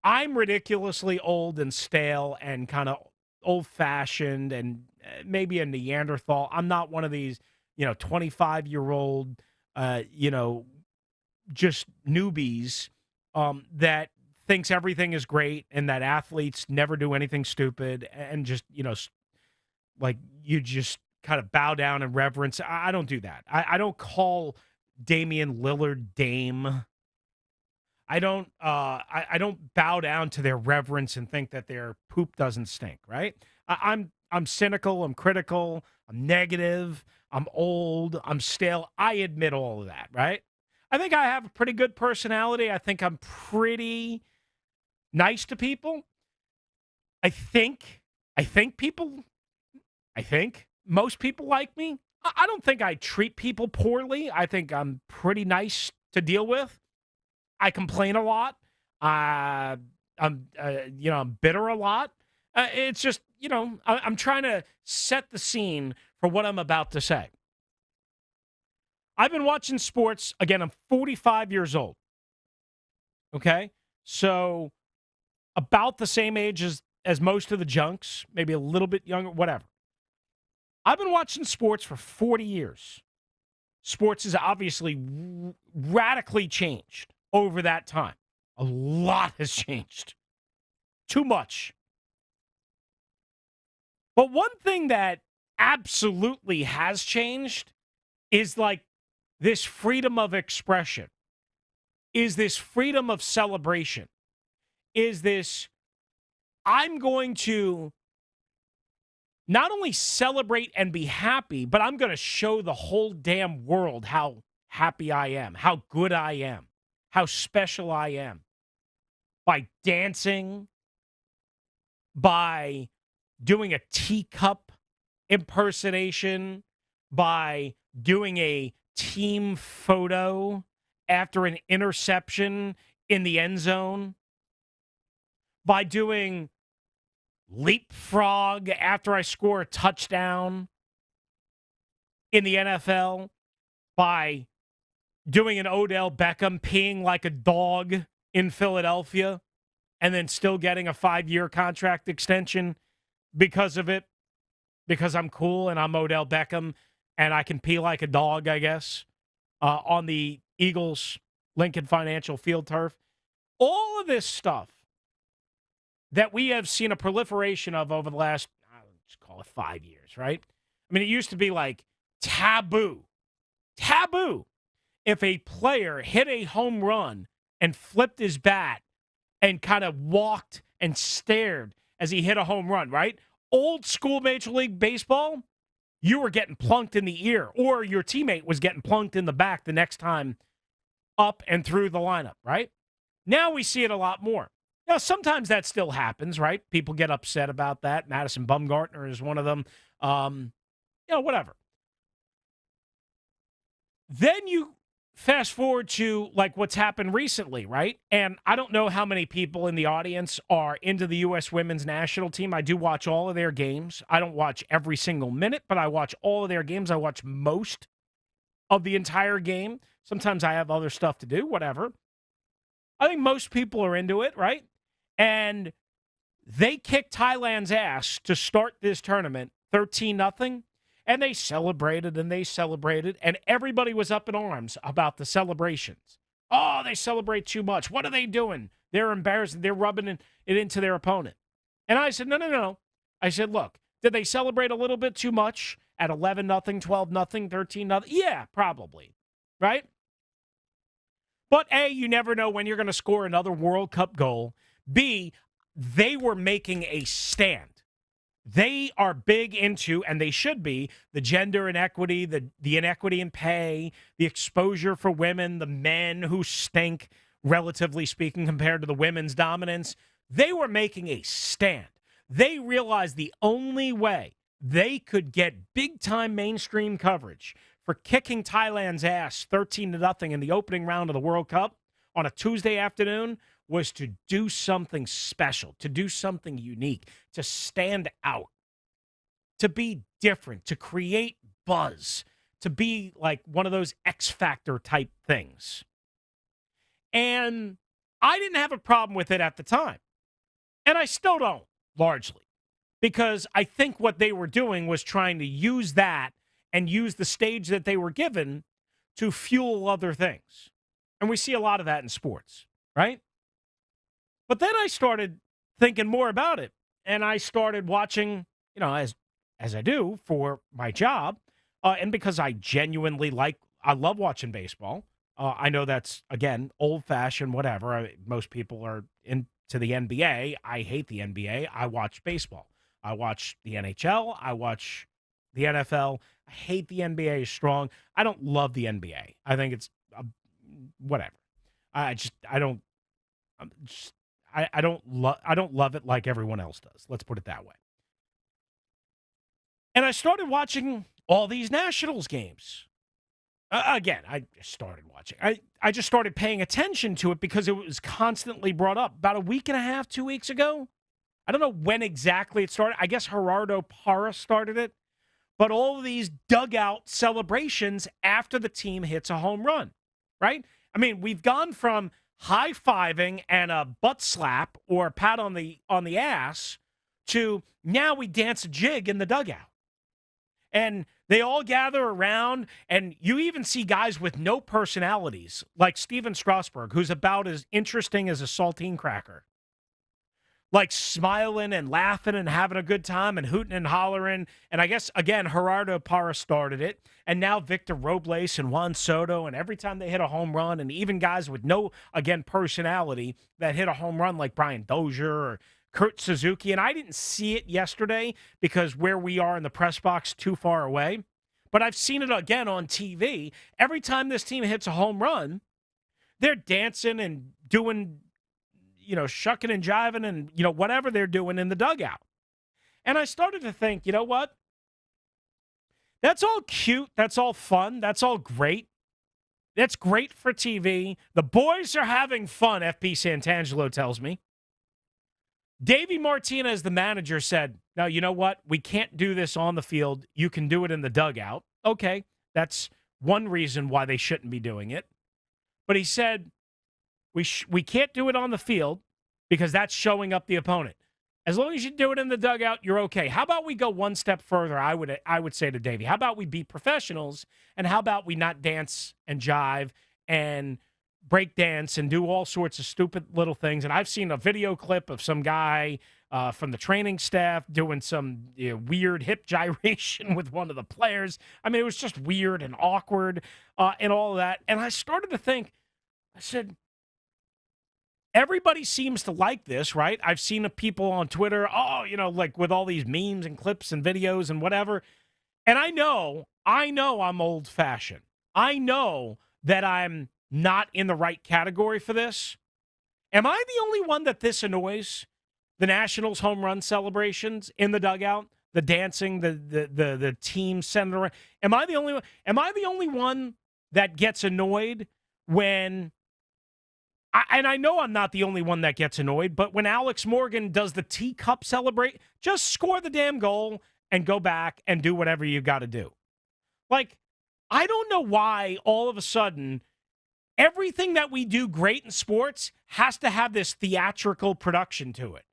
I'm ridiculously old and stale and kind of old-fashioned and maybe a Neanderthal. I'm not one of these, 25-year-old, you know, just newbies that thinks everything is great and that athletes never do anything stupid and just, like you just kind of bow down in reverence. I don't do that. I don't call Damian Lillard Dame. I don't bow down to their reverence and think that their poop doesn't stink, right? I'm cynical, I'm critical, I'm negative, I'm old, I'm stale. I admit all of that, right? I think I have a pretty good personality. I think I'm pretty nice to people. I think I think people I think most people like me. I don't think I treat people poorly. I think I'm pretty nice to deal with. I complain a lot. Uh, I'm bitter a lot. It's just, I'm trying to set the scene for what I'm about to say. I've been watching sports. Again, I'm 45 years old. Okay. So about the same age as most of the junks, maybe a little bit younger, whatever. I've been watching sports for 40 years. Sports has obviously radically changed over that time. A lot has changed. Too much. But one thing that absolutely has changed is like this freedom of expression, is this freedom of celebration, is this I'm going to not only celebrate and be happy, but I'm going to show the whole damn world how happy I am, how good I am, how special I am by dancing, by doing a teacup impersonation, by doing a team photo after an interception in the end zone, by doing leapfrog after I score a touchdown in the NFL, by doing an Odell Beckham peeing like a dog in Philadelphia and then still getting a 5-year contract extension because of it, because I'm cool and I'm Odell Beckham and I can pee like a dog, I guess, on the Eagles Lincoln Financial Field turf. All of this stuff that we have seen a proliferation of over the last, let's call it 5 years, right? I mean, it used to be like taboo if a player hit a home run and flipped his bat and kind of walked and stared as he hit a home run, right? Old school Major League Baseball, you were getting plunked in the ear, or your teammate was getting plunked in the back the next time up and through the lineup, right? Now we see it a lot more. Now, sometimes that still happens, right? People get upset about that. Madison Bumgarner is one of them. Whatever. Then you fast forward to like what's happened recently, right? And I don't know how many people in the audience are into the U.S. women's national team. I do watch all of their games. I don't watch every single minute, but I watch all of their games. I watch most of the entire game. Sometimes I have other stuff to do, whatever. I think most people are into it, right? And they kicked Thailand's ass to start this tournament 13-0. And they celebrated and they celebrated, and everybody was up in arms about the celebrations. Oh, they celebrate too much. What are they doing? They're embarrassing. They're rubbing it into their opponent. And I said, no. I said, look, did they celebrate a little bit too much at 11-0, 12-0, 13-0? Yeah, probably, right? But A, you never know when you're going to score another World Cup goal. B, they were making a stand. They are big into, and they should be, the gender inequity, the inequity in pay, the exposure for women, the men who stink, relatively speaking, compared to the women's dominance. They were making a stand. They realized the only way they could get big-time mainstream coverage for kicking Thailand's ass 13-0 in the opening round of the World Cup on a Tuesday afternoon was to do something special, to do something unique, to stand out, to be different, to create buzz, to be like one of those X Factor type things. And I didn't have a problem with it at the time. And I still don't, largely, because I think what they were doing was trying to use that and use the stage that they were given to fuel other things. And we see a lot of that in sports, right? But then I started thinking more about it, and I started watching, as I do for my job, and because I genuinely I love watching baseball. I know that's again old fashioned, whatever. Most people are into the NBA. I hate the NBA. I watch baseball. I watch the NHL. I watch the NFL. I hate the NBA is strong. I don't love the NBA. I think it's whatever. I don't. I'm just I don't love it like everyone else does. Let's put it that way. And I started watching all these Nationals games. Again, I just started watching. I just started paying attention to it because it was constantly brought up. About a week and a half, 2 weeks ago. I don't know when exactly it started. I guess Gerardo Parra started it. But all of these dugout celebrations after the team hits a home run, right? I mean, we've gone from high-fiving and a butt slap or a pat on the ass to now we dance a jig in the dugout. And they all gather around, and you even see guys with no personalities, like Steven Strasburg, who's about as interesting as a saltine cracker, like smiling and laughing and having a good time and hooting and hollering. And I guess, again, Gerardo Parra started it. And now Victor Robles and Juan Soto, and every time they hit a home run, and even guys with no, again, personality that hit a home run like Brian Dozier or Kurt Suzuki. And I didn't see it yesterday because where we are in the press box too far away. But I've seen it again on TV. Every time this team hits a home run, they're dancing and doing, shucking and jiving and, whatever they're doing in the dugout. And I started to think, you know what? That's all cute. That's all fun. That's all great. That's great for TV. The boys are having fun, FP Santangelo tells me. Davey Martinez, the manager, said, no, you know what? We can't do this on the field. You can do it in the dugout. Okay, that's one reason why they shouldn't be doing it. But he said, we can't do it on the field because that's showing up the opponent. As long as you do it in the dugout, you're okay. How about we go one step further, I would say to Davey. How about we be professionals, and how about we not dance and jive and break dance and do all sorts of stupid little things. And I've seen a video clip of some guy from the training staff doing some weird hip gyration with one of the players. I mean, it was just weird and awkward and all of that. And I started to think, I said, everybody seems to like this, right? I've seen people on Twitter, like with all these memes and clips and videos and whatever. And I know I'm old-fashioned. I know that I'm not in the right category for this. Am I the only one that this annoys? The Nationals home run celebrations in the dugout, the dancing, the team centered around. Am I the only one that gets annoyed when and I know I'm not the only one that gets annoyed, but when Alex Morgan does the teacup celebrate, just score the damn goal and go back and do whatever you got to do. Like, I don't know why all of a sudden everything that we do great in sports has to have this theatrical production to it.